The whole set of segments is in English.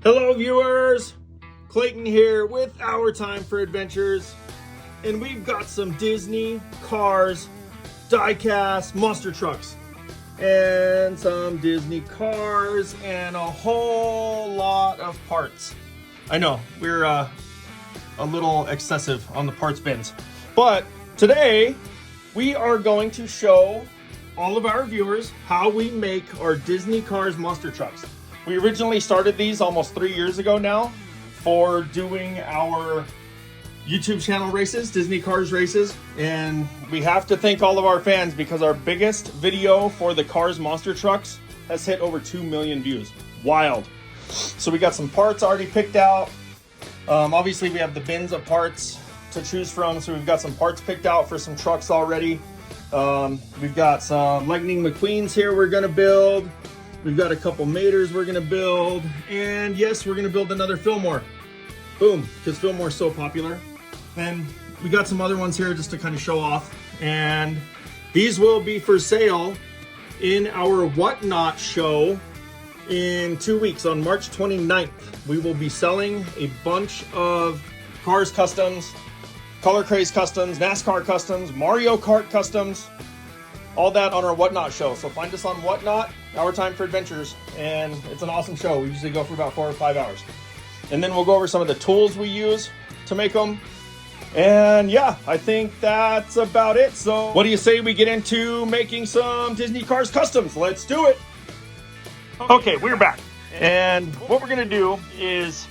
Hello viewers, Clayton here with Our Time for Adventures, and we've got some Disney cars, diecast monster trucks, and some Disney cars, and a whole lot of parts. I know, we're a little excessive on the parts bins, but today we are going to show all of our viewers how we make our Disney cars monster trucks. We originally started these almost 3 years ago now for doing our YouTube channel races, Disney Cars races. And we have to thank all of our fans because our biggest video for the Cars Monster Trucks has hit over 2 million views. Wild. So we got some parts already picked out. Obviously we have the bins of parts to choose from. So we've got some parts picked out for some trucks already. We've got some Lightning McQueens here we're gonna build. We've got a couple Maters we're gonna build, and yes, we're gonna build another Filmore. Boom, because Filmore's so popular. And we got some other ones here just to kind of show off. And these will be for sale in our Whatnot show in 2 weeks on March 29th. We will be selling a bunch of Cars Customs, Color Craze Customs, NASCAR Customs, Mario Kart Customs, all that on our Whatnot show. So find us on Whatnot, Our Time for Adventures, and it's an awesome show. We usually go for about 4 or 5 hours. And then we'll go over some of the tools we use to make them. And yeah, I think that's about it. So what do you say we get into making some Disney Cars Customs? Let's do it. Okay, we're back. And what we're gonna do is,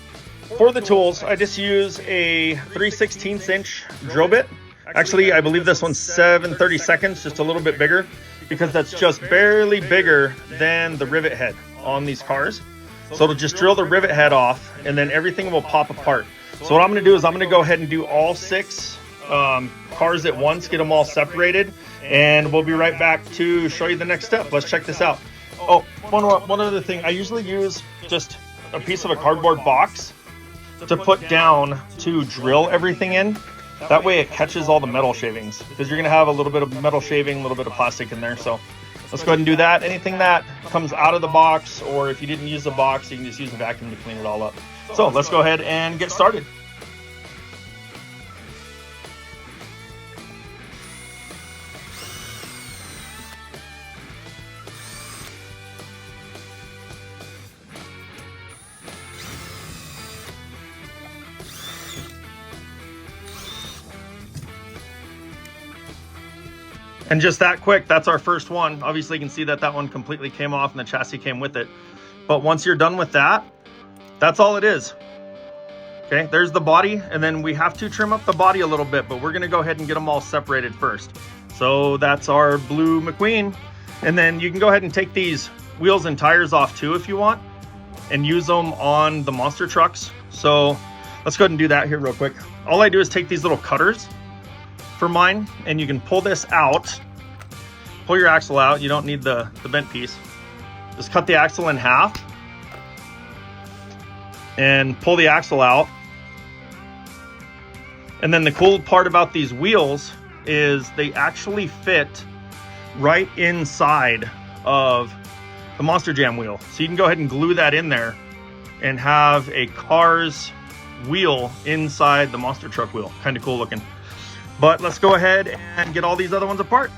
for the tools, I just use a 3/16 inch drill bit. Actually, I believe this one's 7/32, just a little bit bigger, because that's just barely bigger than the rivet head on these cars. So it'll just drill the rivet head off, and then everything will pop apart. So what I'm gonna do is I'm gonna go ahead and do all 6 cars at once, get them all separated, and we'll be right back to show you the next step. Let's check this out. Oh, one other thing, I usually use just a piece of a cardboard box to put down to drill everything in. That way it catches all the metal shavings, because you're gonna have a little bit of metal shaving, a little bit of plastic in there. So let's go ahead and do that. Anything that comes out of the box, or if you didn't use the box, you can just use a vacuum to clean it all up. So let's go ahead and get started. And just that quick, that's our first one. Obviously you can see that that one completely came off and the chassis came with it. But once you're done with that, that's all it is. Okay, there's the body, and then we have to trim up the body a little bit, but we're gonna go ahead and get them all separated first. So that's our blue McQueen. And then you can go ahead and take these wheels and tires off too if you want, and use them on the monster trucks. So let's go ahead and do that here real quick. All I do is take these little cutters for mine, and you can pull this out, pull your axle out. You don't need the bent piece. Just cut the axle in half and pull the axle out. And then the cool part about these wheels is they actually fit right inside of the Monster Jam wheel. So you can go ahead and glue that in there and have a Cars wheel inside the monster truck wheel. Kind of cool looking. But let's go ahead and get all these other ones apart.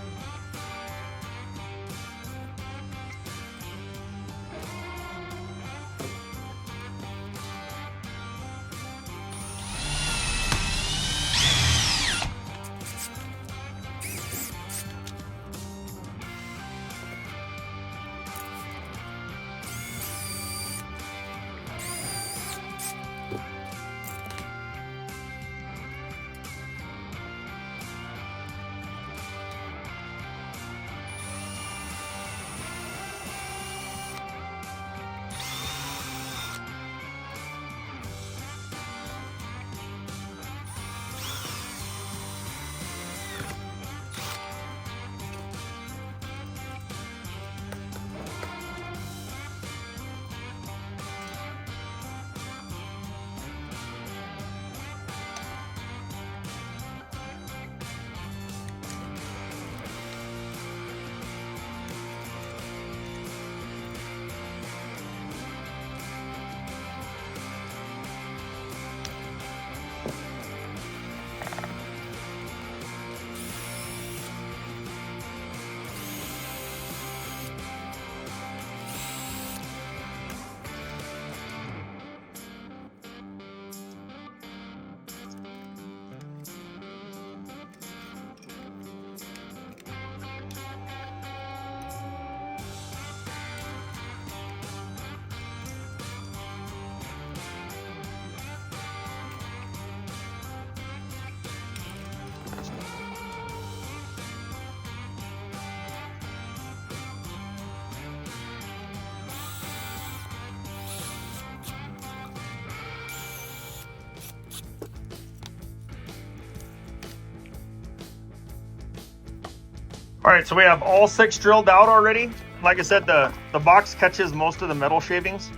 All right, so we have all 6 drilled out already. Like I said, the box catches most of the metal shavings.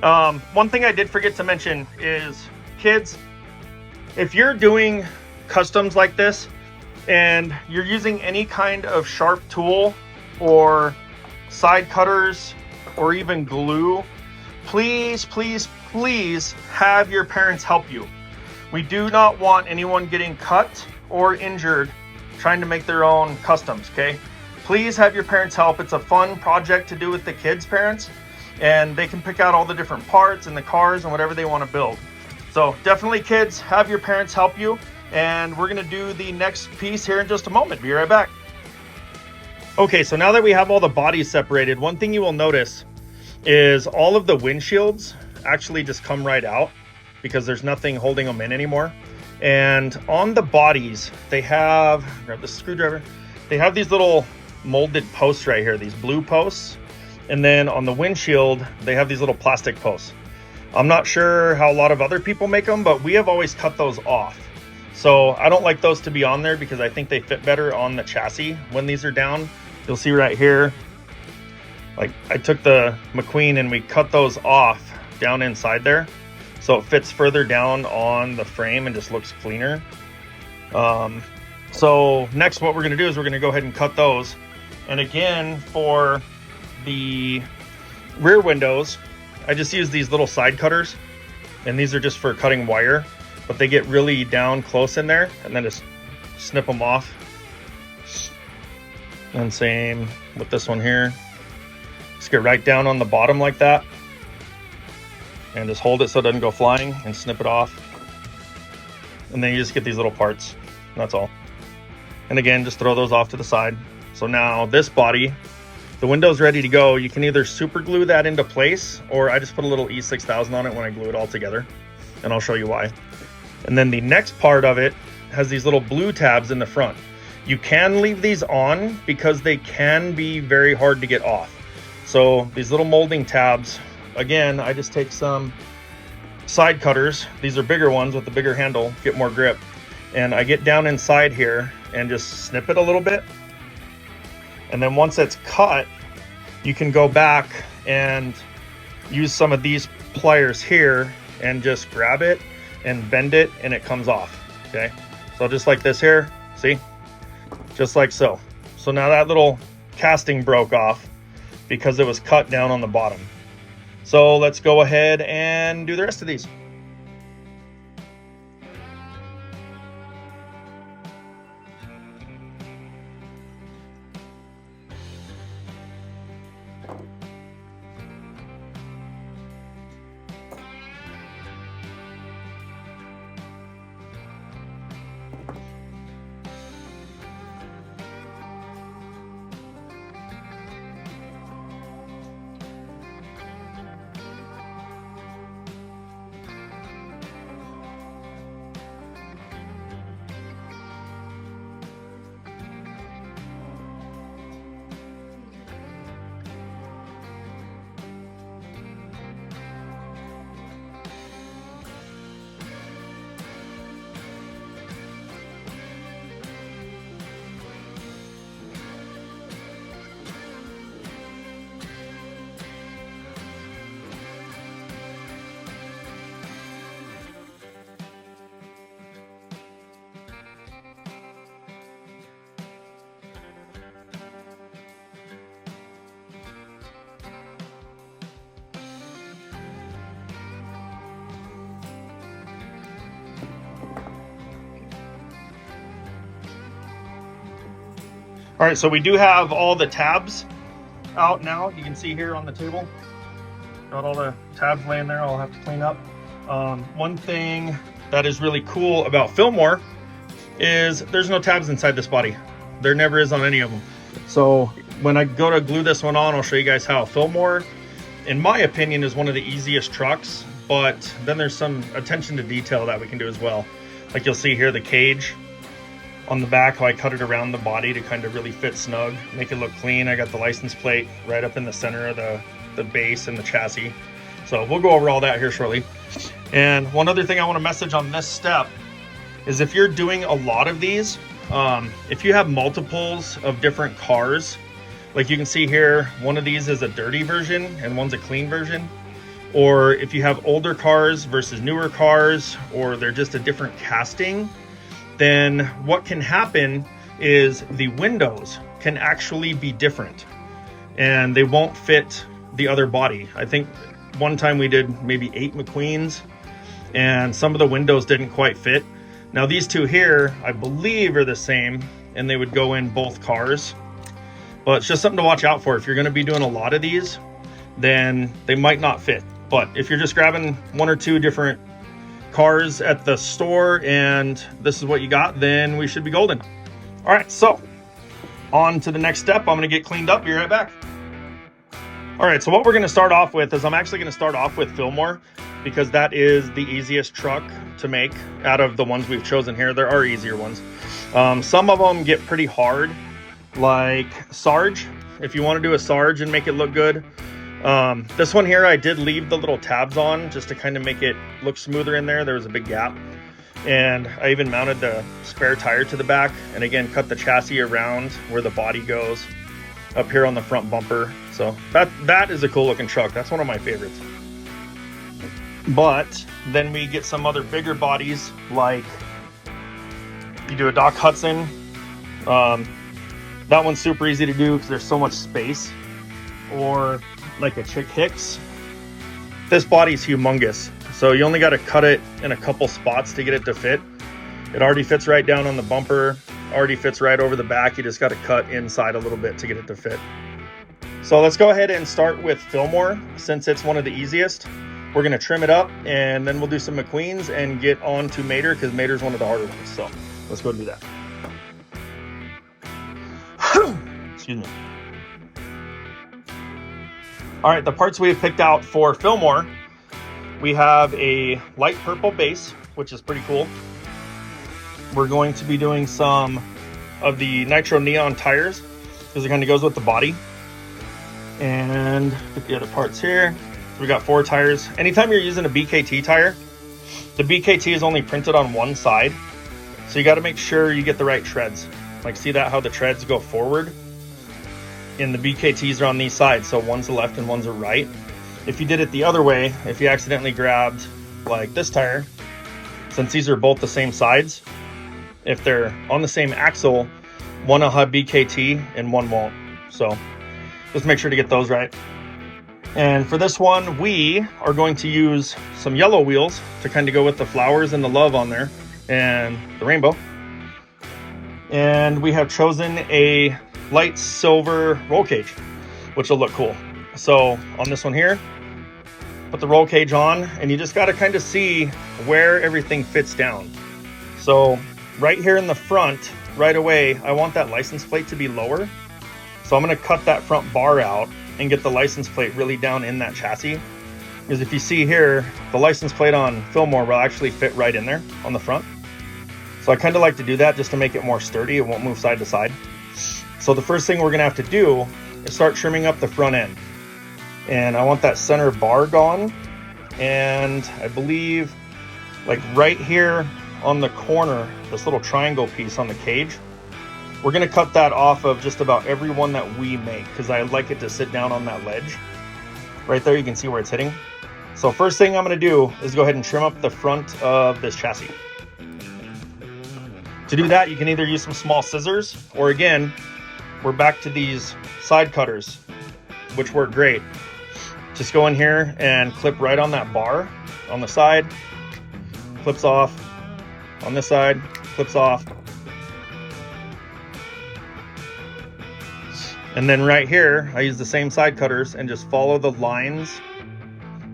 One thing I did forget to mention is, kids, if you're doing customs like this and you're using any kind of sharp tool or side cutters or even glue, please, please, please have your parents help you. We do not want anyone getting cut or injured trying to make their own customs, okay? Please have your parents help. It's a fun project to do with the kids' parents, and they can pick out all the different parts and the cars and whatever they want to build. So definitely, kids, have your parents help you, and we're gonna do the next piece here in just a moment. Be right back. Okay, so now that we have all the bodies separated, one thing you will notice is all of the windshields actually just come right out because there's nothing holding them in anymore. And on the bodies, they have, grab the screwdriver, they have these little molded posts right here, these blue posts. And then on the windshield, they have these little plastic posts. I'm not sure how a lot of other people make them, but we have always cut those off. So I don't like those to be on there because I think they fit better on the chassis when these are down. You'll see right here, like I took the McQueen and we cut those off down inside there, so it fits further down on the frame and just looks cleaner. So next what we're gonna do is we're gonna go ahead and cut those. And again, for the rear windows, I just use these little side cutters, and these are just for cutting wire, but they get really down close in there, and then just snip them off. And same with this one here. Just get right down on the bottom like that, and just hold it so it doesn't go flying, and snip it off. And then you just get these little parts, and that's all. And again, just throw those off to the side. So now this body, the window's ready to go. You can either super glue that into place, or I just put a little E6000 on it when I glue it all together, and I'll show you why. And then the next part of it has these little blue tabs in the front. You can leave these on because they can be very hard to get off. So these little molding tabs, again, I just take some side cutters. These are bigger ones with the bigger handle, get more grip. And I get down inside here and just snip it a little bit. And then once it's cut, you can go back and use some of these pliers here and just grab it and bend it, and it comes off, okay? So just like this here, see? Just like so. So now that little casting broke off because it was cut down on the bottom. So let's go ahead and do the rest of these. All right, so we do have all the tabs out now. You can see here on the table, got all the tabs laying there. I'll have to clean up. One thing that is really cool about Filmore is there's no tabs inside this body. There never is on any of them. So when I go to glue this one on, I'll show you guys how. Filmore, in my opinion, is one of the easiest trucks, but then there's some attention to detail that we can do as well. Like you'll see here, the cage on the back, how I cut it around the body to kind of really fit snug, make it look clean. I got the license plate right up in the center of the base and the chassis. So we'll go over all that here shortly. And one other thing I want to message on this step is if you're doing a lot of these, If you have multiples of different cars, like you can see here, one of these is a dirty version and one's a clean version. Or if you have older cars versus newer cars, or they're just a different casting, then what can happen is the windows can actually be different and they won't fit the other body. I think one time we did maybe 8 McQueens and some of the windows didn't quite fit. Now these two here, I believe are the same and they would go in both cars, but it's just something to watch out for. If you're gonna be doing a lot of these, then they might not fit. But if you're just grabbing 1 or 2 different cars at the store and this is what you got, then we should be golden. All right, so on to the next step. I'm gonna get cleaned up, be right back. All right, so what we're gonna start off with is I'm actually gonna start off with Filmore because that is the easiest truck to make out of the ones we've chosen here. There are easier ones. Some of them get pretty hard, like Sarge. If you wanna do a Sarge and make it look good. This one here, I did leave the little tabs on just to kind of make it look smoother in there. There was a big gap. And I even mounted the spare tire to the back and again, cut the chassis around where the body goes up here on the front bumper. So that is a cool looking truck. That's one of my favorites. But then we get some other bigger bodies, like you do a Doc Hudson. That one's super easy to do because there's so much space. Or like a Chick Hicks. This body's humongous, so you only got to cut it in a couple spots to get it to fit. It already fits right down on the bumper, already fits right over the back. You just got to cut inside a little bit to get it to fit. So let's go ahead and start with Filmore since it's one of the easiest. We're going to trim it up and then we'll do some McQueens and get on to Mater because Mater's one of the harder ones. So let's go do that. Excuse me. All right, the parts we've picked out for Filmore, we have a light purple base, which is pretty cool. We're going to be doing some of the nitro neon tires because it kind of goes with the body. And get the other parts here. So we got 4 tires. Anytime you're using a BKT tire, the BKT is only printed on one side. So you got to make sure you get the right treads. Like see that how the treads go forward? And the BKTs are on these sides, so one's the left and one's the right. If you did it the other way, if you accidentally grabbed like this tire, since these are both the same sides, if they're on the same axle, one will have BKT and one won't. So just make sure to get those right. And for this one, we are going to use some yellow wheels to kind of go with the flowers and the love on there and the rainbow. And we have chosen a light silver roll cage, which will look cool. So on this one here, put the roll cage on and you just got to kind of see where everything fits down. So right here in the front, right away, I want that license plate to be lower. So I'm going to cut that front bar out and get the license plate really down in that chassis. Because if you see here, the license plate on Filmore will actually fit right in there on the front. So I kind of like to do that just to make it more sturdy. It won't move side to side. So the first thing we're gonna have to do is start trimming up the front end. And I want that center bar gone. And I believe like right here on the corner, this little triangle piece on the cage, we're gonna cut that off of just about every one that we make because I like it to sit down on that ledge. Right there, you can see where it's hitting. So first thing I'm gonna do is go ahead and trim up the front of this chassis. To do that, you can either use some small scissors or again, we're back to these side cutters, which work great. Just go in here and clip right on that bar on the side, clips off, on this side, clips off. And then right here, I use the same side cutters and just follow the lines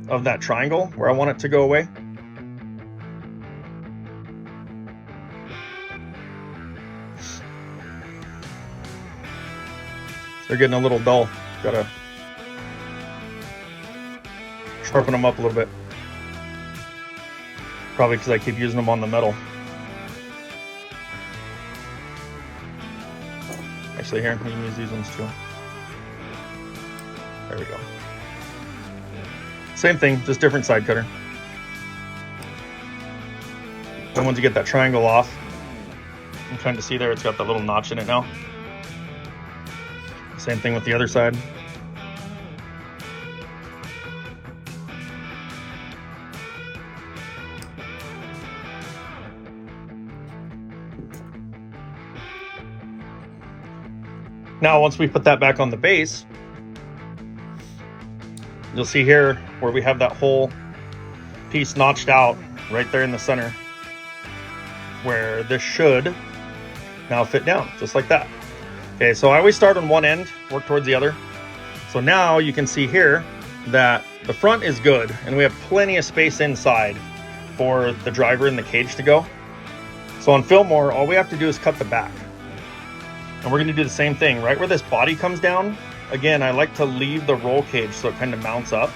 of that triangle where I want it to go away. They're getting a little dull. Gotta sharpen them up a little bit. Probably because I keep using them on the metal. Actually here, we can use these ones too. There we go. Same thing, just different side cutter. Then once you get that triangle off, You can kind of see there, it's got that little notch in it now. Same thing with the other side. Now, once we put that back on the base, you'll see here where we have that whole piece notched out right there in the center, where this should now fit down, just like that. Okay, so I always start on one end, work towards the other. So now you can see here that the front is good, and we have plenty of space inside for the driver and the cage to go. So on Filmore, all we have to do is cut the back. And we're gonna do the same thing, right where this body comes down. Again, I like to leave the roll cage so it kind of mounts up.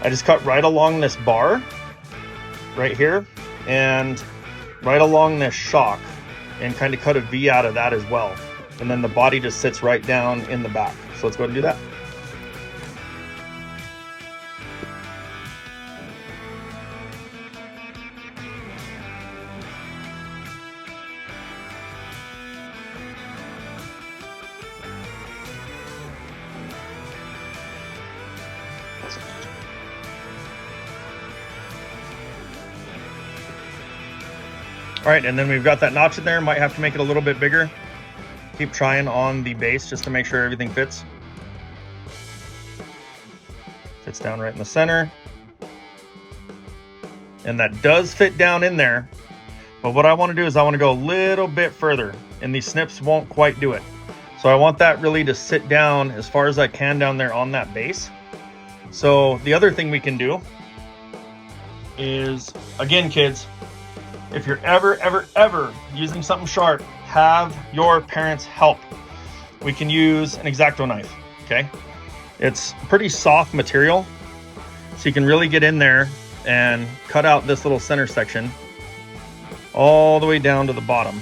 I just cut right along this bar, right here, and right along this shock, and kind of cut a V out of that as well. And then the body just sits right down in the back. So let's go ahead and do that. All right, and then we've got that notch in there. Might have to make it a little bit bigger. Keep trying on the base just to make sure everything fits. Fits down right in the center. And that does fit down in there. But what I want to do is I want to go a little bit further, and these snips won't quite do it. So I want that really to sit down as far as I can down there on that base. So the other thing we can do is, again, kids, if you're ever using something sharp, have your parents help. We can use an X-Acto knife, okay? It's pretty soft material, so you can really get in there and cut out this little center section all the way down to the bottom.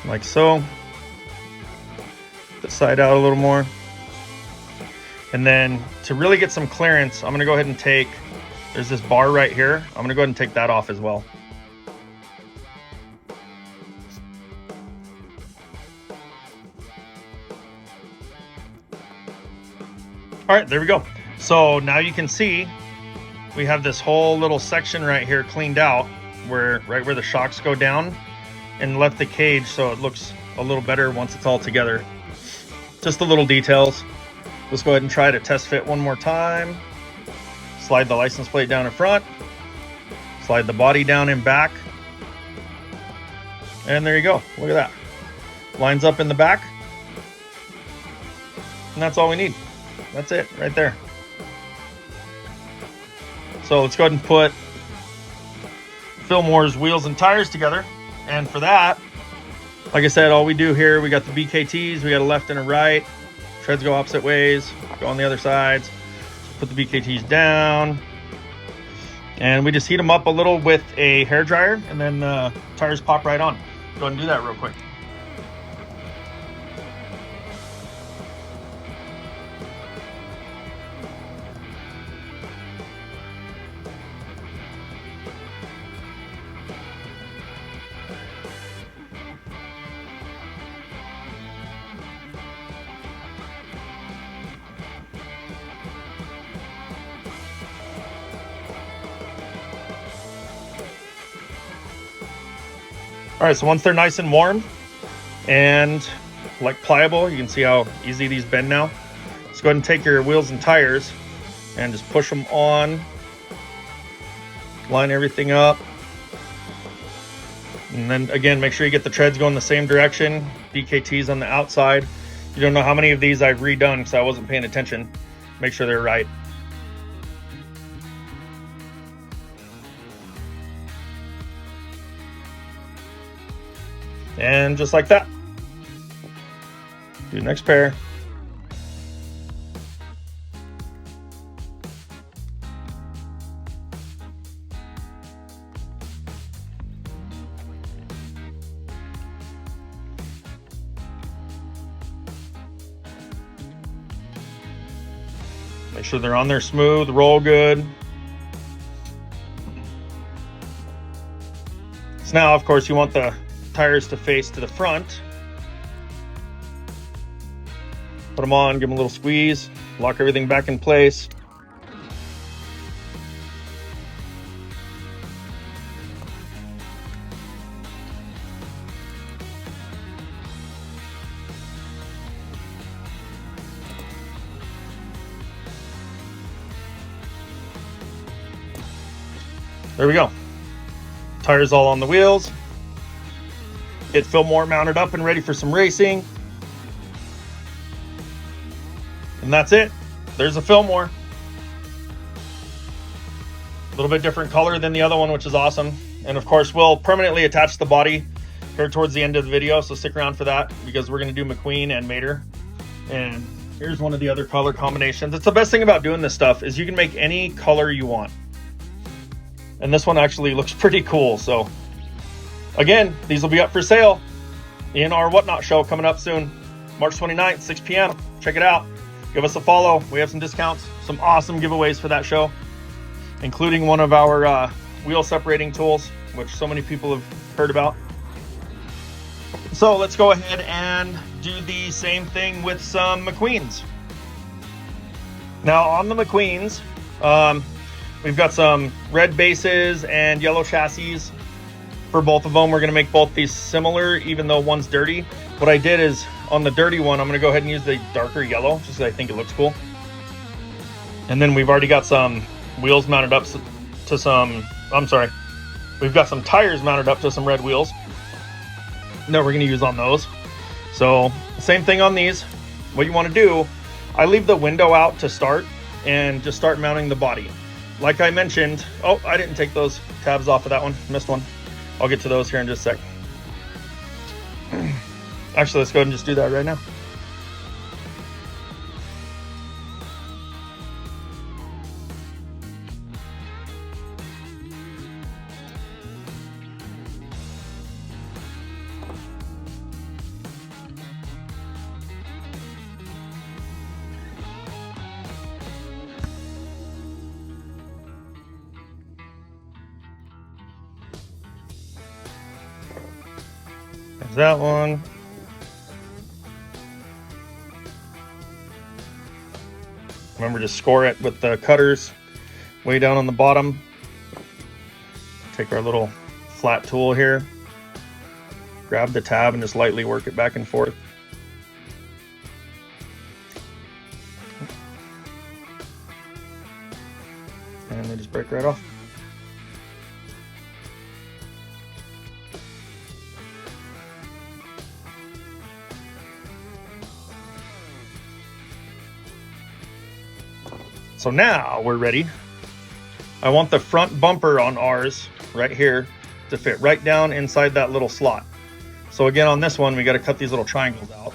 Like so. The side out a little more. And then to really get some clearance, I'm gonna go ahead and take, there's this bar right here. I'm gonna go ahead and take that off as well. All right, there we go. So now you can see we have this whole little section right here cleaned out, right where the shocks go down, and left the cage so it looks a little better once it's all together. Just the little details. Let's go ahead and try to test fit one more time. Slide the license plate down in front. Slide the body down in back. And there you go. Look at that. Lines up in the back. And that's all we need. That's it right there. So let's go ahead and put Filmore's wheels and tires together. And for that, like I said, all we do here, we got the BKTs, we got a left and a right. Treads go opposite ways, go on the other sides. Put the BKTs down. And we just heat them up a little with a hairdryer, and then the tires pop right on. Go ahead and do that real quick. All right, so once they're nice and warm and like pliable, you can see how easy these bend now. Just go ahead and take your wheels and tires and just push them on. Line everything up. And then again, make sure you get the treads going the same direction. BKTs on the outside. You don't know how many of these I've redone because I wasn't paying attention. Make sure they're right. And just like that. Do the next pair. Make sure they're on there smooth, roll good. So now, of course, you want the tires to face to the front. Put them on, give them a little squeeze, lock everything back in place. There we go. Tires all on the wheels. Get Filmore mounted up and ready for some racing. And that's it. There's a Filmore. A little bit different color than the other one, which is awesome. And of course, we'll permanently attach the body here towards the end of the video, so stick around for that because we're going to do McQueen and Mater. And here's one of the other color combinations. It's the best thing about doing this stuff is you can make any color you want. And this one actually looks pretty cool. So again, these will be up for sale in our Whatnot show coming up soon, March 29th, 6 p.m. Check it out. Give us a follow. We have some discounts, some awesome giveaways for that show, including one of our wheel separating tools, which so many people have heard about. So let's go ahead and do the same thing with some McQueens. Now on the McQueens, we've got some red bases and yellow chassis for both of them. We're going to make both these similar, even though one's dirty. What I did is on the dirty one, I'm going to go ahead and use the darker yellow just because I think it looks cool. And then we've already got some wheels mounted up to some, we've got some tires mounted up to some red wheels that we're going to use on those. So same thing on these. What you want to do, I leave the window out to start and just start mounting the body. Like I mentioned, oh, I didn't take those tabs off of that one. Missed one. I'll get to those here in just a sec. Actually, let's go ahead and just do that right now. There's that one. Remember to score it with the cutters way down on the bottom. Take our little flat tool here, grab the tab and just lightly work it back and forth. And they just break right off. So now we're ready. I want the front bumper on ours right here to fit right down inside that little slot. So again, on this one, we got to cut these little triangles out.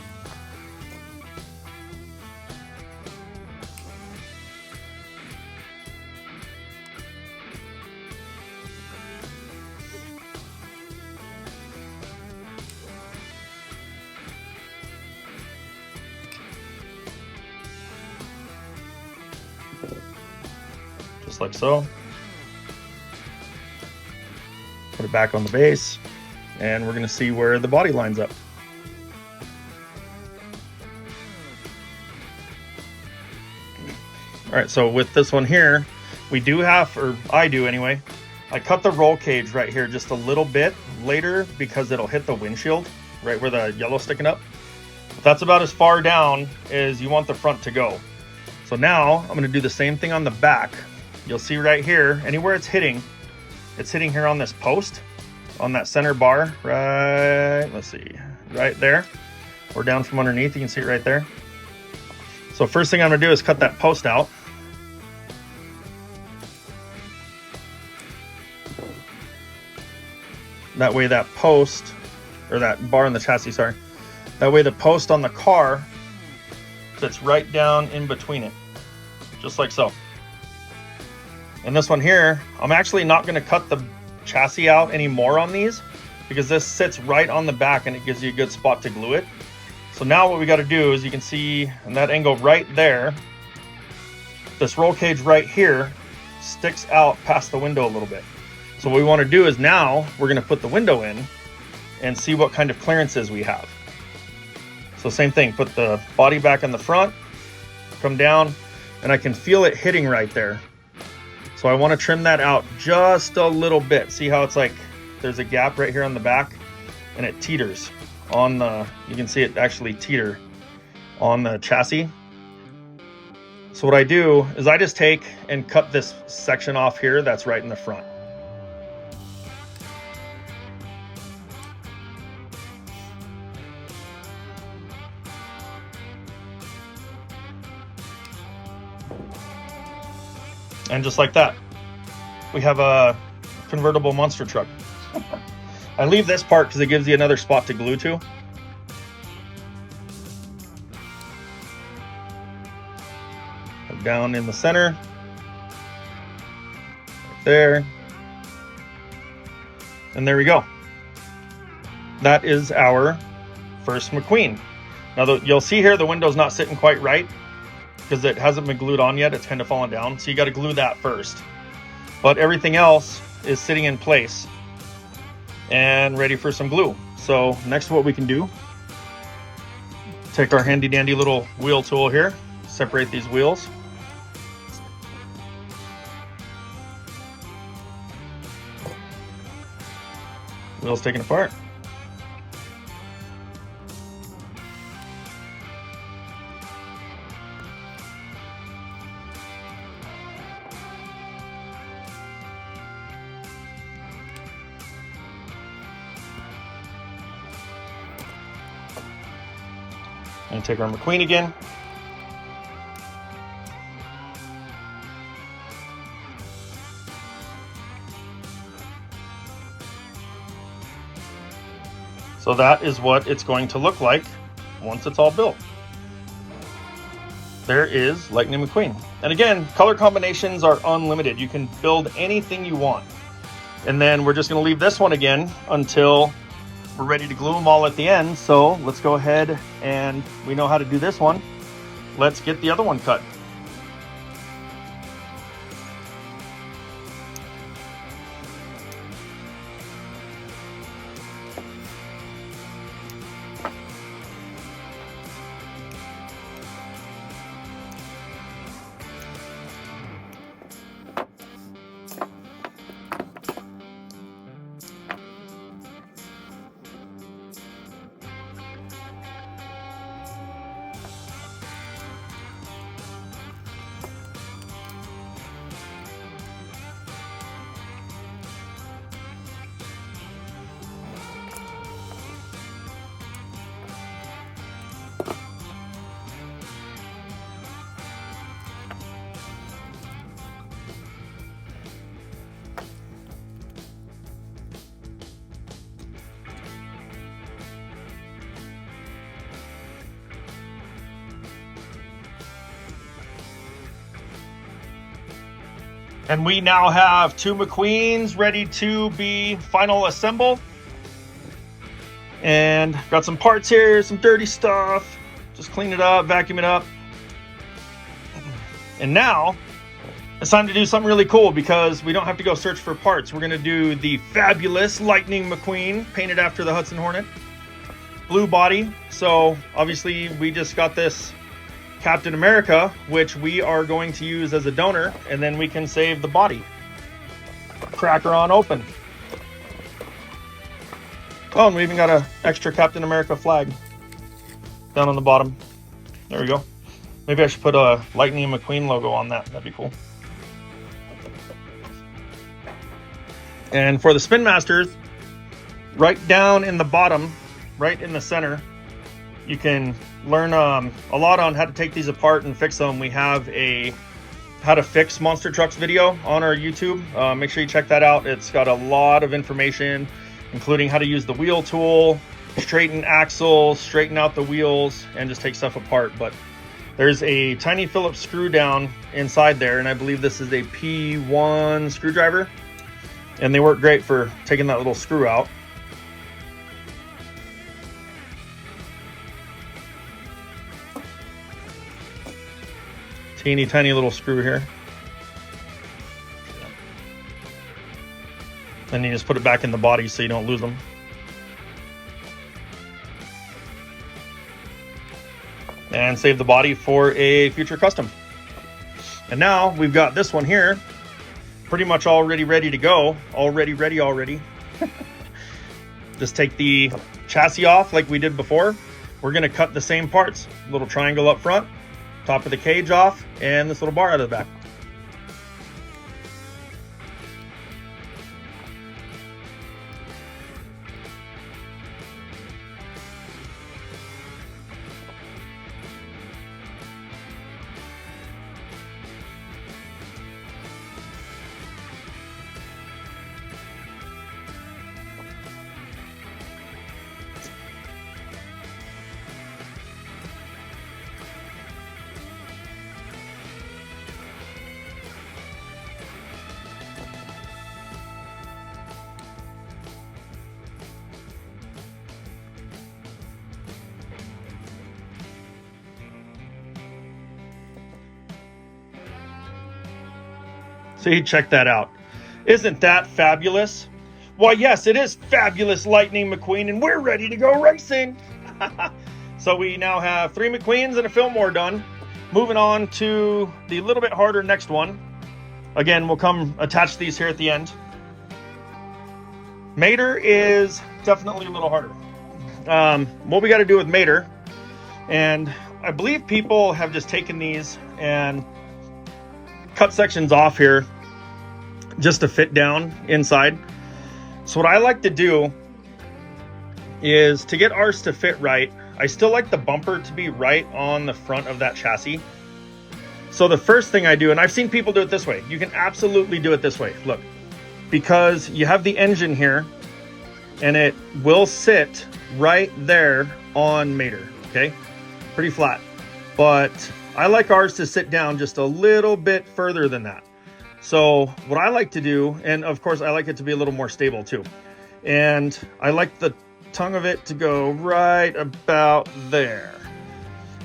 Just like so. Put it back on the base, and we're going to see where the body lines up. All right, so with this one here, we do have, or I do anyway, I cut the roll cage right here just a little bit later because it'll hit the windshield right where the yellow's sticking up. But that's about as far down as you want the front to go. So now I'm going to do the same thing on the back. You'll see right here, anywhere it's hitting here on this post, on that center bar, right, let's see, right there, or down from underneath, you can see it right there. So first thing I'm gonna do is cut that post out. That way that post, or that bar in the chassis, sorry, that way the post on the car sits right down in between it, just like so. And this one here, I'm actually not going to cut the chassis out anymore on these because this sits right on the back and it gives you a good spot to glue it. So now what we got to do is, you can see in that angle right there, this roll cage right here sticks out past the window a little bit. So what we want to do is now we're going to put the window in and see what kind of clearances we have. So same thing, put the body back in the front, come down, and I can feel it hitting right there. So I want to trim that out just a little bit. See how it's like there's a gap right here on the back and it teeters on the, you can see it actually teeter on the chassis. So what I do is I just take and cut this section off here that's right in the front. And just like that, we have a convertible monster truck. I leave this part because it gives you another spot to glue to. Down in the center, right there, and there we go. That is our first McQueen. Now you'll see here the window's not sitting quite right because it hasn't been glued on yet. It's kind of fallen down, so you got to glue that first. But everything else is sitting in place and ready for some glue. So next, what we can do, take our handy dandy little wheel tool here, separate these wheels. Wheels taken apart. And take our McQueen again. So that is what it's going to look like once it's all built. There is Lightning McQueen. And again, color combinations are unlimited. You can build anything you want. And then we're just going to leave this one again until we're ready to glue them all at the end. So let's go ahead, and we know how to do this one. Let's get the other one cut. And we now have two McQueens ready to be final assembled. And got some parts here, some dirty stuff. Just clean it up, vacuum it up. And now it's time to do something really cool because we don't have to go search for parts. We're gonna do the fabulous Lightning McQueen, painted after the Hudson Hornet. Blue body. So obviously we just got this Captain America, which we are going to use as a donor, and then we can save the body. Crack her on open. Oh, and we even got an extra Captain America flag down on the bottom. There we go. Maybe I should put a Lightning McQueen logo on that. That'd be cool. And for the Spin Masters, right down in the bottom, right in the center, you can learn a lot on how to take these apart and fix them. We have a how to fix monster trucks video on our YouTube. Make sure you check that out. It's got a lot of information, including how to use the wheel tool, straighten axles, straighten out the wheels, and just take stuff apart. But there's a tiny Phillips screw down inside there, and I believe this is a P1 screwdriver, and they work great for taking that little screw out. Teeny tiny little screw here. And you just put it back in the body so you don't lose them. And save the body for a future custom. And now we've got this one here pretty much already ready to go. Already. Just take the chassis off like we did before. We're gonna cut the same parts. Little triangle up front, top of the cage off, and this little bar out of the back. See, check that out. Isn't that fabulous? Why, yes, it is fabulous, Lightning McQueen, and we're ready to go racing. So we now have 3 McQueens and a Filmore done. Moving on to the little bit harder next one. Again, we'll come attach these here at the end. Mater is definitely a little harder. What we got to do with Mater, and I believe people have just taken these and cut sections off here just to fit down inside. So what I like to do is, to get ours to fit right, I still like the bumper to be right on the front of that chassis. So the first thing I do, and I've seen people do it this way, you can absolutely do it this way. Look, because you have the engine here and it will sit right there on Mater, okay? Pretty flat. But I like ours to sit down just a little bit further than that. So what I like to do, and of course I like it to be a little more stable too, and I like the tongue of it to go right about there.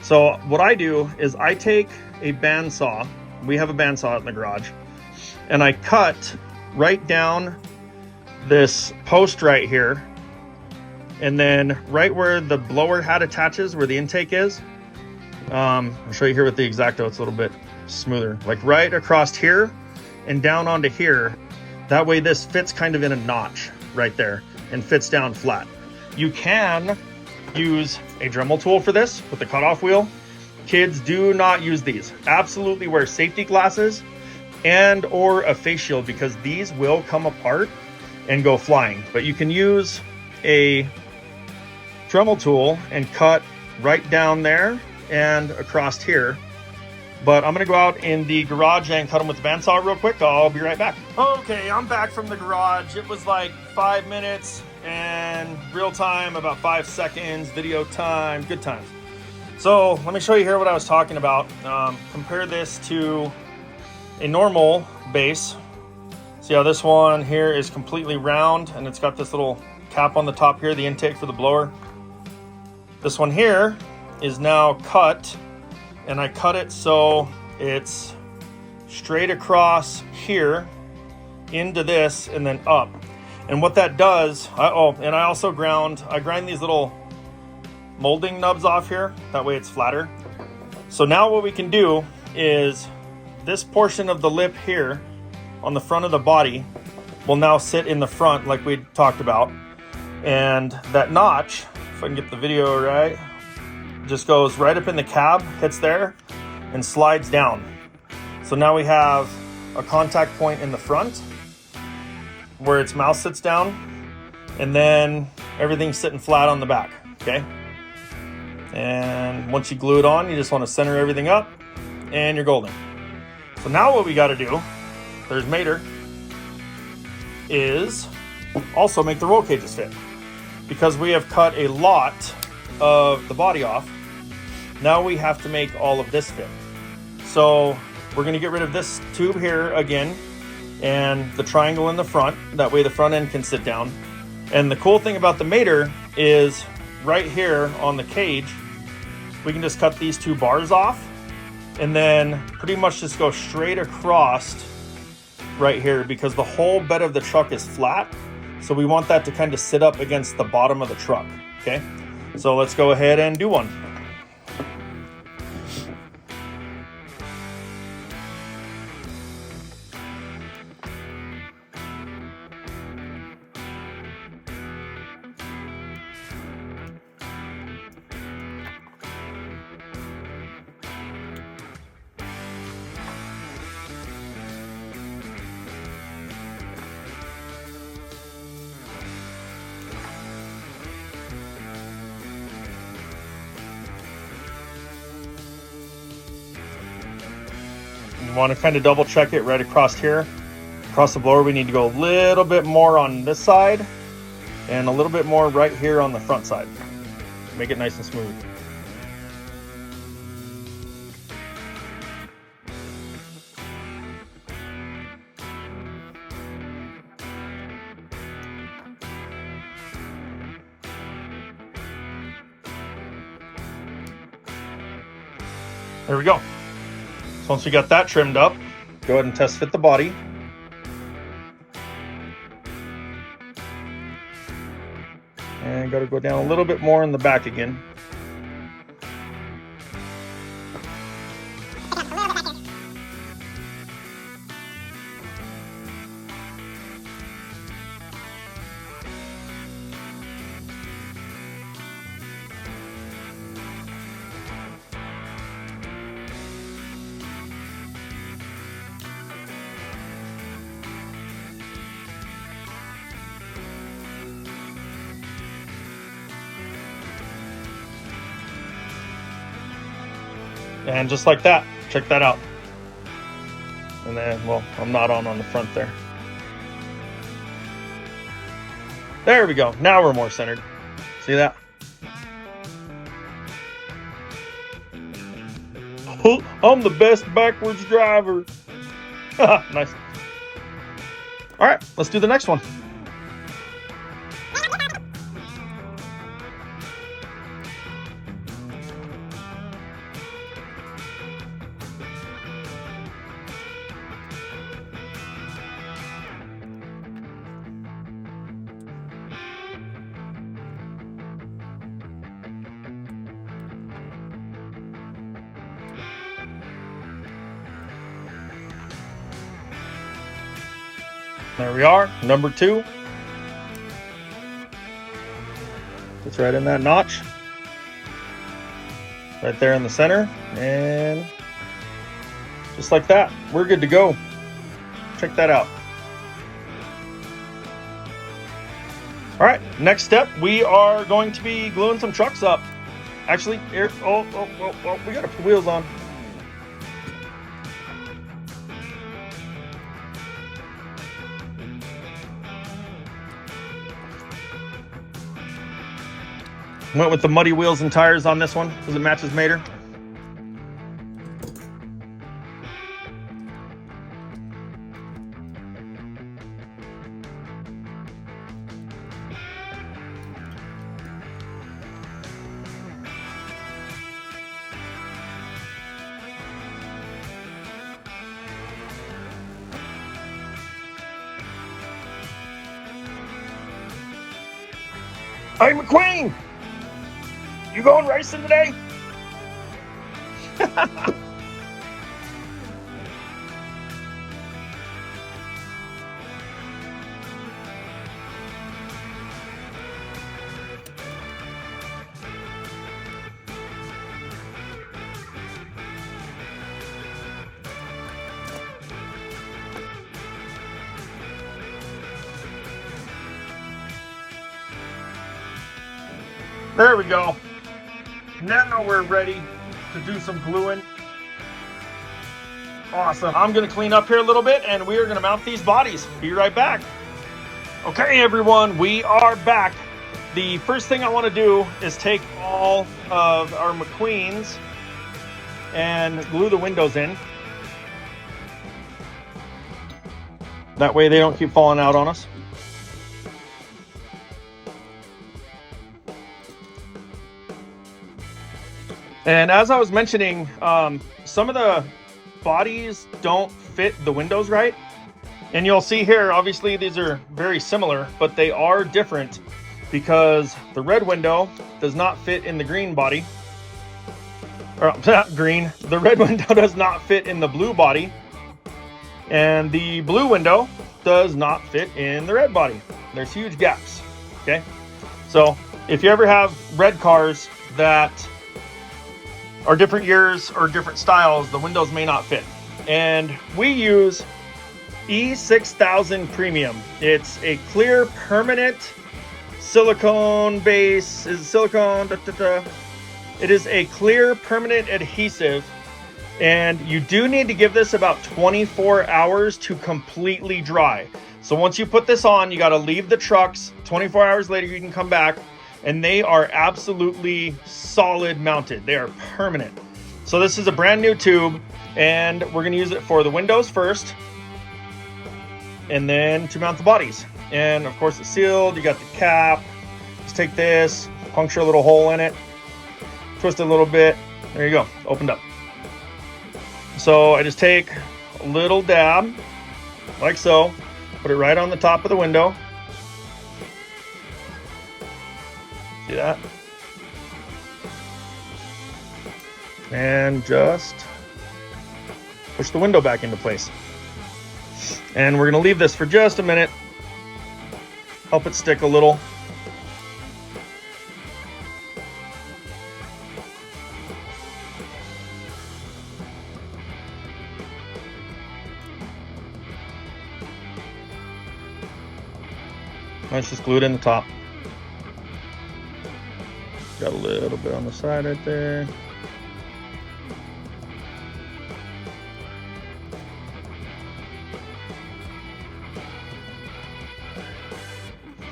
So what I do is I take a bandsaw, we have a bandsaw in the garage, and I cut right down this post right here, and then right where the blower hat attaches, where the intake is, I'll show you here with the X-Acto, it's a little bit smoother, like right across here and down onto here. That way this fits kind of in a notch right there and fits down flat. You can use a Dremel tool for this with the cutoff wheel. Kids, do not use these. Absolutely wear safety glasses and or a face shield, because these will come apart and go flying. But you can use a Dremel tool and cut right down there and across here. But I'm gonna go out in the garage and cut them with the bandsaw real quick. I'll be right back. Okay, I'm back from the garage. It was like 5 minutes and real time about 5 seconds, video time, good times. So let me show you here what I was talking about. Compare this to a normal base. See how this one here is completely round and it's got this little cap on the top here, the intake for the blower. This one here is now cut, and I cut it so it's straight across here into this and then up. And what that does, I also grind these little molding nubs off here, that way it's flatter. So now what we can do is this portion of the lip here on the front of the body will now sit in the front like we talked about. And that notch, if I can get the video right, just goes right up in the cab, hits there, and slides down. So now we have a contact point in the front where its mouth sits down, and then everything's sitting flat on the back, okay? And once you glue it on, you just want to center everything up, and you're golden. So now what we got to do, there's Mater, is also make the roll cages fit. Because we have cut a lot of the body off, now we have to make all of this fit. So we're going to get rid of this tube here again and the triangle in the front. That way the front end can sit down. And the cool thing about the Mater is right here on the cage, we can just cut these 2 bars off and then pretty much just go straight across right here because the whole bed of the truck is flat. So we want that to kind of sit up against the bottom of the truck, okay? So let's go ahead and do one. You want to kind of double check it right across here. Across the blower, we need to go a little bit more on this side and a little bit more right here on the front side. Make it nice and smooth. There we go. So once you got that trimmed up, go ahead and test fit the body. And got to go down a little bit more in the back again. And just like that, check that out. And then, well, I'm not on the front there. There we go. Now we're more centered. See that? Oh, I'm the best backwards driver. Nice. All right, let's do the next one. There we are, number 2. It's right in that notch. Right there in the center. And just like that, we're good to go. Check that out. All right, next step, we are going to be gluing some trucks up. Actually, here, oh, we gotta put wheels on. Went with the muddy wheels and tires on this one because it matches Mater. Hey, McQueen! You going racing today? There we go. Now we're ready to do some gluing. Awesome. I'm going to clean up here a little bit and we are going to mount these bodies. Be right back. Okay, everyone, we are back. The first thing I want to do is take all of our McQueens and glue the windows in. That way they don't keep falling out on us. And as I was mentioning, some of the bodies don't fit the windows right. And you'll see here, obviously these are very similar, but they are different because the red window does not fit in the green body. Or not green, the red window does not fit in the blue body. And the blue window does not fit in the red body. There's huge gaps, okay? So if you ever have red cars that are different years or different styles, the windows may not fit. And we use E6000 Premium. It's a clear permanent silicone base. Is silicone? It is a clear permanent adhesive, and you do need to give this about 24 hours to completely dry. So once you put this on, you got to leave the trucks. 24 hours later, you can come back, and they are absolutely solid mounted. They are permanent. So this is a brand new tube, and we're going to use it for the windows first, and then to mount the bodies. And of course it's sealed. You got the cap. Just take this, puncture a little hole in it, twist it a little bit. There you go, opened up. So I just take a little dab, like so, put it right on the top of the window. See that? And just push the window back into place. And we're going to leave this for just a minute. Help it stick a little. Let's just glue it in the top. Got a little bit on the side right there.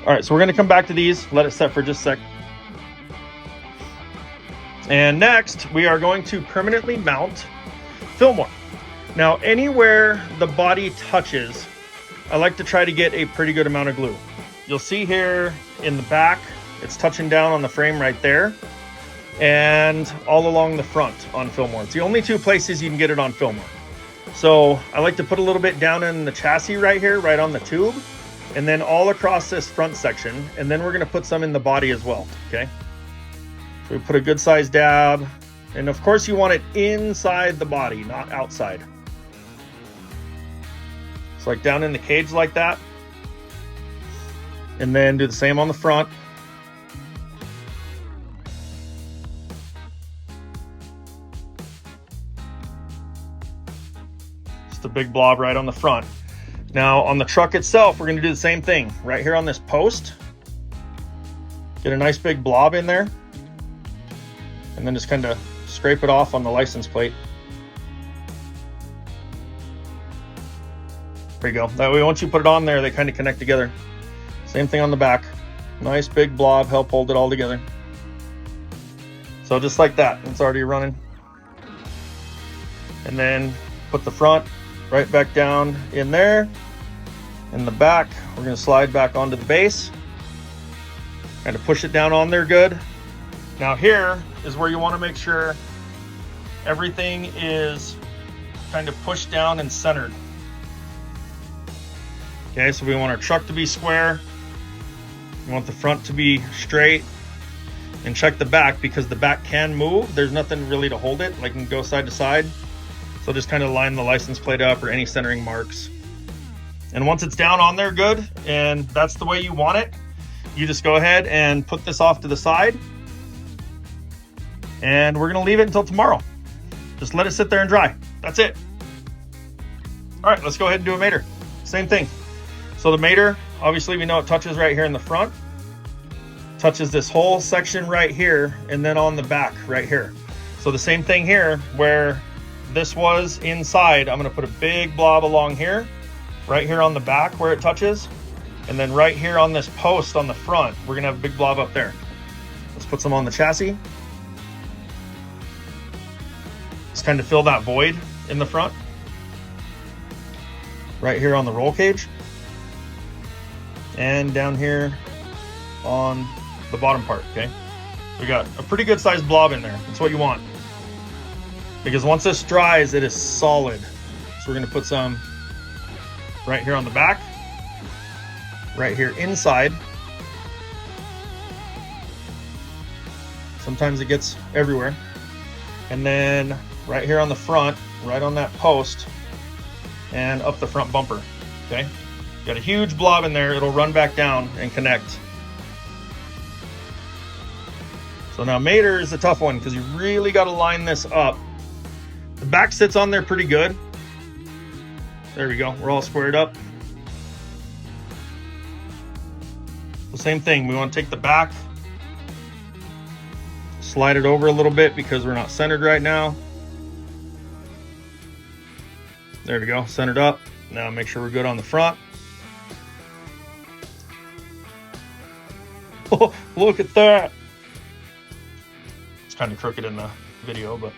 All right, so we're gonna come back to these, let it set for just a sec. And next, we are going to permanently mount Filmore. Now, anywhere the body touches, I like to try to get a pretty good amount of glue. You'll see here in the back, it's touching down on the frame right there, and all along the front on Filmore. It's the only two places you can get it on Filmore. So I like to put a little bit down in the chassis right here, right on the tube, and then all across this front section, and then we're gonna put some in the body as well, okay? So we put a good size dab, and of course you want it inside the body, not outside. It's like down in the cage like that. And then do the same on the front. Just a big blob right on the front. Now on the truck itself, we're gonna do the same thing. Right here on this post, get a nice big blob in there, and then just kind of scrape it off on the license plate. There you go. That way, once you put it on there, they kind of connect together. Same thing on the back. Nice big blob, help hold it all together. So just like that, it's already running. And then put the front right back down in there. In the back, we're gonna slide back onto the base. Kind of push it down on there good. Now here is where you wanna make sure everything is kind of pushed down and centered. Okay, so we want our truck to be square. We want the front to be straight, and check the back because the back can move. There's nothing really to hold it, like it can go side to side. So just kind of line the license plate up or any centering marks. And once it's down on there good, and that's the way you want it, you just go ahead and put this off to the side. And we're gonna leave it until tomorrow. Just let it sit there and dry. That's it. All right, let's go ahead and do a mater. Same thing. So the mater, obviously we know it touches right here in the front, touches this whole section right here, and then on the back right here. So the same thing here, where this was inside, I'm gonna put a big blob along here, right here on the back where it touches, and then right here on this post on the front, we're gonna have a big blob up there. Let's put some on the chassis. Just kind of fill that void in the front. Right here on the roll cage. And down here on the bottom part, okay? We got a pretty good sized blob in there. That's what you want. Because once this dries, it is solid. So we're gonna put some right here on the back, right here inside. Sometimes it gets everywhere. And then right here on the front, right on that post, and up the front bumper, okay? Got a huge blob in there. It'll run back down and connect. So now mater is a tough one because you really got to line this up. The back sits on there pretty good. There we go. We're all squared up. The same thing. We want to take the back, slide it over a little bit because we're not centered right now. There we go. Centered up. Now make sure we're good on the front. Oh, look at that. It's kind of crooked in the video, but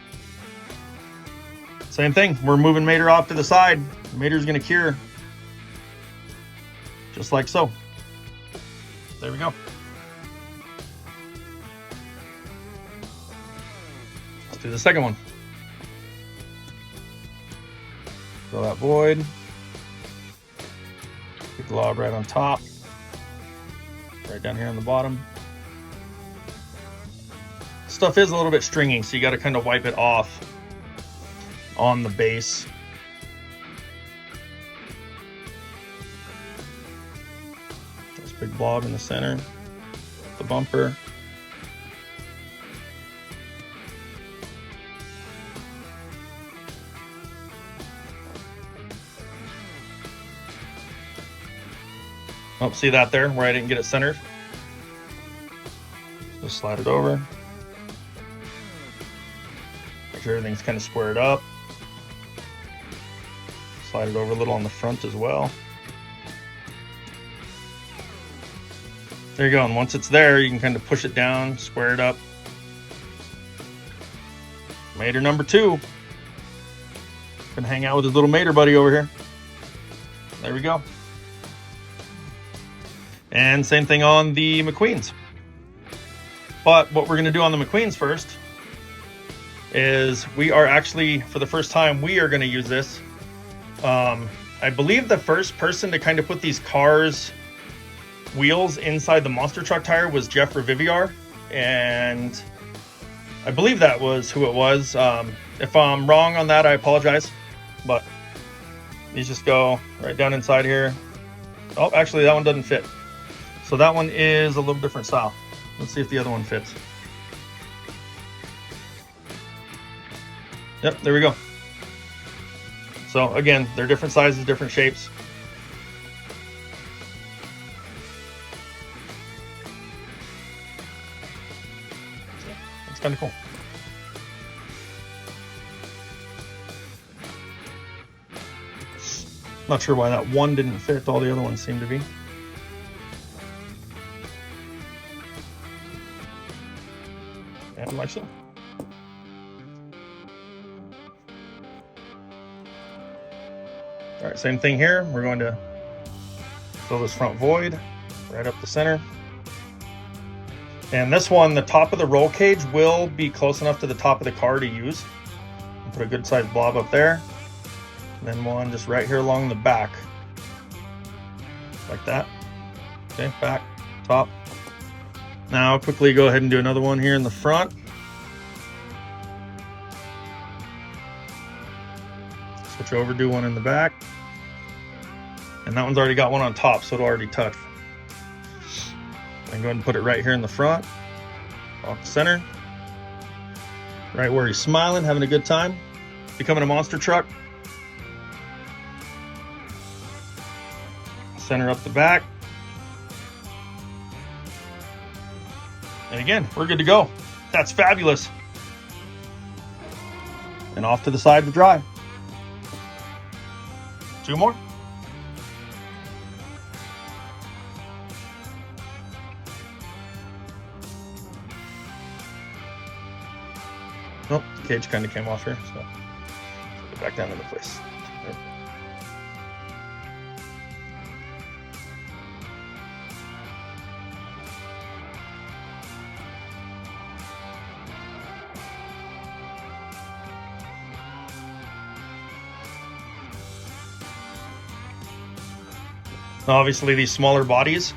same thing. We're moving mater off to the side. Mater's going to cure just like so. There we go. Let's do the second one. Fill that void. Big glob right on top. Right down here on the bottom. Stuff is a little bit stringy, so you got to kind of wipe it off on the base. This big blob in the center, the bumper. Oh, see that there where I didn't get it centered? Just slide it over. Make sure everything's kind of squared up. Slide it over a little on the front as well. There you go, and once it's there, you can kind of push it down, square it up. Mater number 2. Gonna hang out with his little mater buddy over here. There we go. And same thing on the McQueens. But what we're gonna do on the McQueens first is we are actually, for the first time, we are gonna use this. I believe the first person to kind of put these cars wheels inside the monster truck tire was Jeff Reviviar, and I believe that was who it was. If I'm wrong on that, I apologize, but these just go right down inside here. Oh, actually that one doesn't fit. So that one is a little different style. Let's see if the other one fits. Yep, there we go. So again, they're different sizes, different shapes. So that's kind of cool. Not sure why that one didn't fit. All the other ones seem to be. And like so. All right, same thing here. We're going to fill this front void right up the center. And this one, the top of the roll cage will be close enough to the top of the car to use. Put a good sized blob up there. And then one just right here along the back. Like that. Okay, back, top. Now quickly go ahead and do another one here in the front. Switch over, do one in the back. And that one's already got one on top, so it'll already touch. And go ahead and put it right here in the front, off the center. Right where he's smiling, having a good time. Becoming a monster truck. Center up the back. And again, we're good to go. That's fabulous. And off to the side to dry. 2 more. Oh, the cage kind of came off here, so put it back down into place. There. Obviously these smaller bodies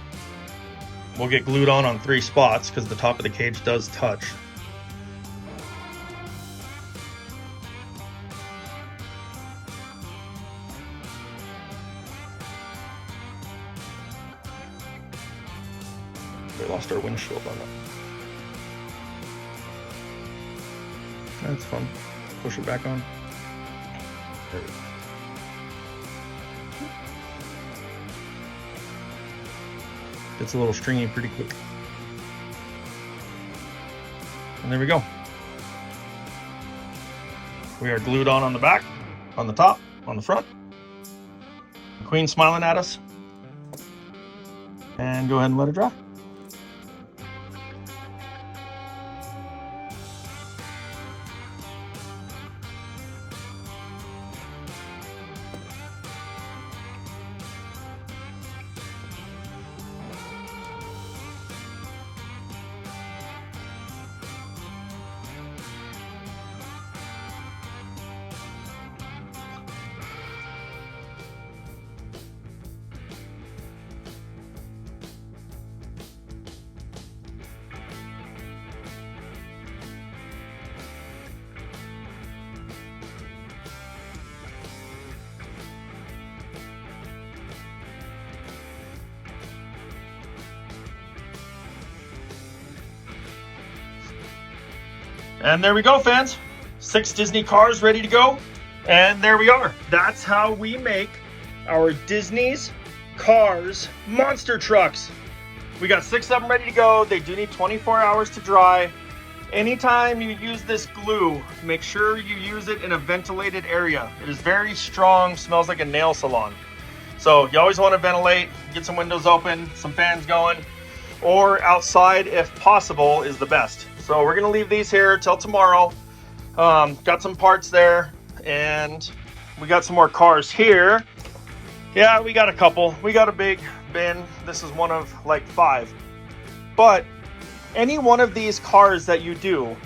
will get glued on 3 spots because the top of the cage does touch. We lost our windshield on that. That's fun. Push it back on. There we go. Gets a little stringy pretty quick. And there we go. We are glued on the back, on the top, on the front. McQueen's smiling at us. And go ahead and let it dry. And there we go, fans. 6 Disney cars ready to go. And there we are. That's how we make our Disney's Cars monster trucks. We got 6 of them ready to go. They do need 24 hours to dry. Anytime you use this glue, make sure you use it in a ventilated area. It is very strong, smells like a nail salon. So you always want to ventilate, get some windows open, some fans going, or outside if possible is the best. So we're gonna leave these here till tomorrow. Got some parts there, and we got some more cars here. Yeah, we got a couple. We got a big bin. This is one of like 5. But any one of these cars that you do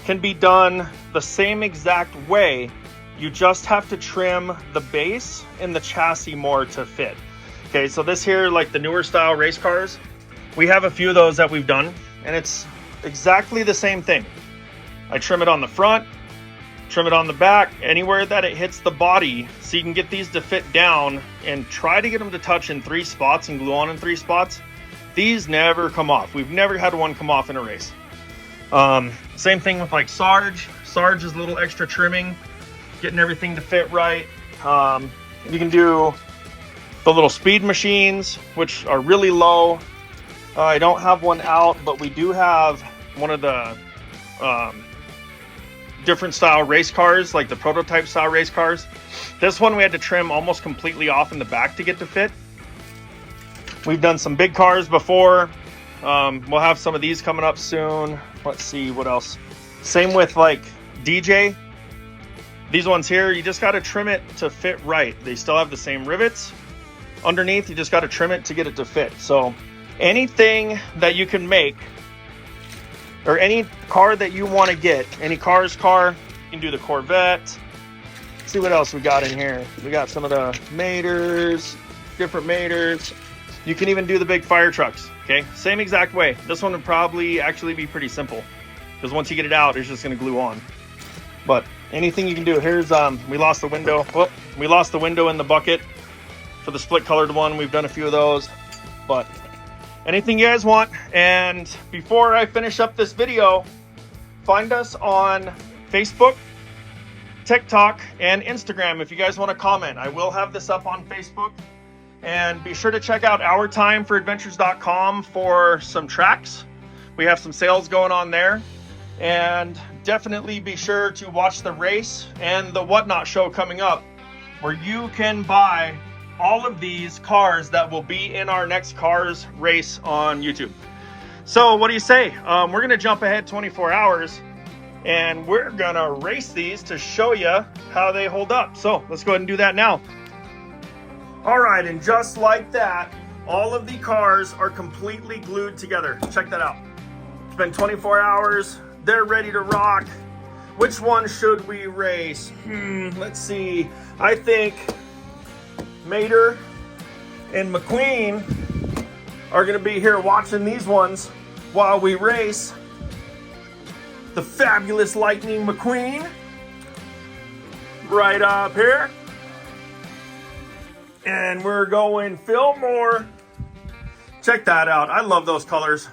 can be done the same exact way. You just have to trim the base and the chassis more to fit. Okay, so this here, like the newer style race cars, we have a few of those that we've done, and it's exactly the same thing. I trim it on the front, trim it on the back, anywhere that it hits the body, so you can get these to fit down and try to get them to touch in 3 spots and glue on in 3 spots. These never come off. We've never had one come off in a race. Same thing with like Sarge. Sarge is a little extra trimming, getting everything to fit right. You can do the little speed machines, which are really low. I don't have one out, but we do have one of the different style race cars, like the prototype style race cars. This one we had to trim almost completely off in the back to get to fit. We've done some big cars before. We'll have some of these coming up soon. Let's see what else. Same with like DJ. These ones here, you just got to trim it to fit right. They still have the same rivets underneath. You just got to trim it to get it to fit. So anything that you can make, or any car that you want to get, any car, you can do the Corvette. Let's see what else we got in here. We got some of the Maters, different Maters. You can even do the big fire trucks, okay? Same exact way. This one would probably actually be pretty simple, because once you get it out, it's just gonna glue on. But anything you can do. Here's, we lost the window. Whoop, we lost the window in the bucket for the split colored one. We've done a few of those, but anything you guys want. And before I finish up this video, find us on Facebook, TikTok, and Instagram if you guys want to comment. I will have this up on Facebook. And be sure to check out ourtimeforadventures.com for some tracks. We have some sales going on there. And definitely be sure to watch the race and the Whatnot show coming up, where you can buy all of these cars that will be in our next cars race on YouTube. So what do you say? We're going to jump ahead 24 hours and we're going to race these to show you how they hold up. So let's go ahead and do that now. All right, and just like that, all of the cars are completely glued together. Check that out. It's been 24 hours. They're ready to rock. Which one should we race? Let's see. I think Mater and McQueen are going to be here watching these ones while we race. The fabulous Lightning McQueen right up here. And we're going Filmore. Check that out. I love those colors.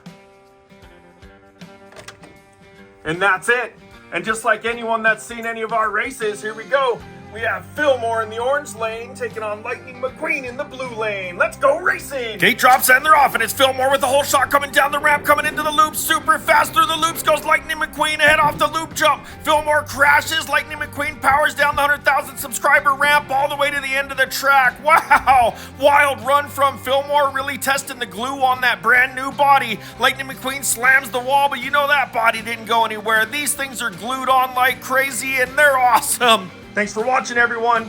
And that's it. And just like anyone that's seen any of our races, here we go. We have Filmore in the orange lane taking on Lightning McQueen in the blue lane. Let's go racing! Gate drops and they're off, and it's Filmore with the whole shot coming down the ramp, coming into the loop. Super fast through the loops goes Lightning McQueen ahead off the loop jump. Filmore crashes. Lightning McQueen powers down the 100,000 subscriber ramp all the way to the end of the track. Wow! Wild run from Filmore, really testing the glue on that brand new body. Lightning McQueen slams the wall, but you know that body didn't go anywhere. These things are glued on like crazy, and they're awesome. Thanks for watching, everyone.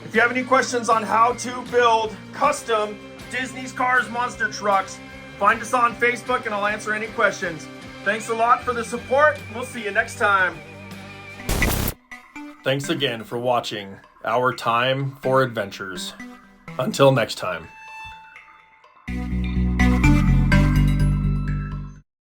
If you have any questions on how to build custom Disney's Cars monster trucks, find us on Facebook and I'll answer any questions. Thanks a lot for the support. We'll see you next time. Thanks again for watching Our Time for Adventures. Until next time.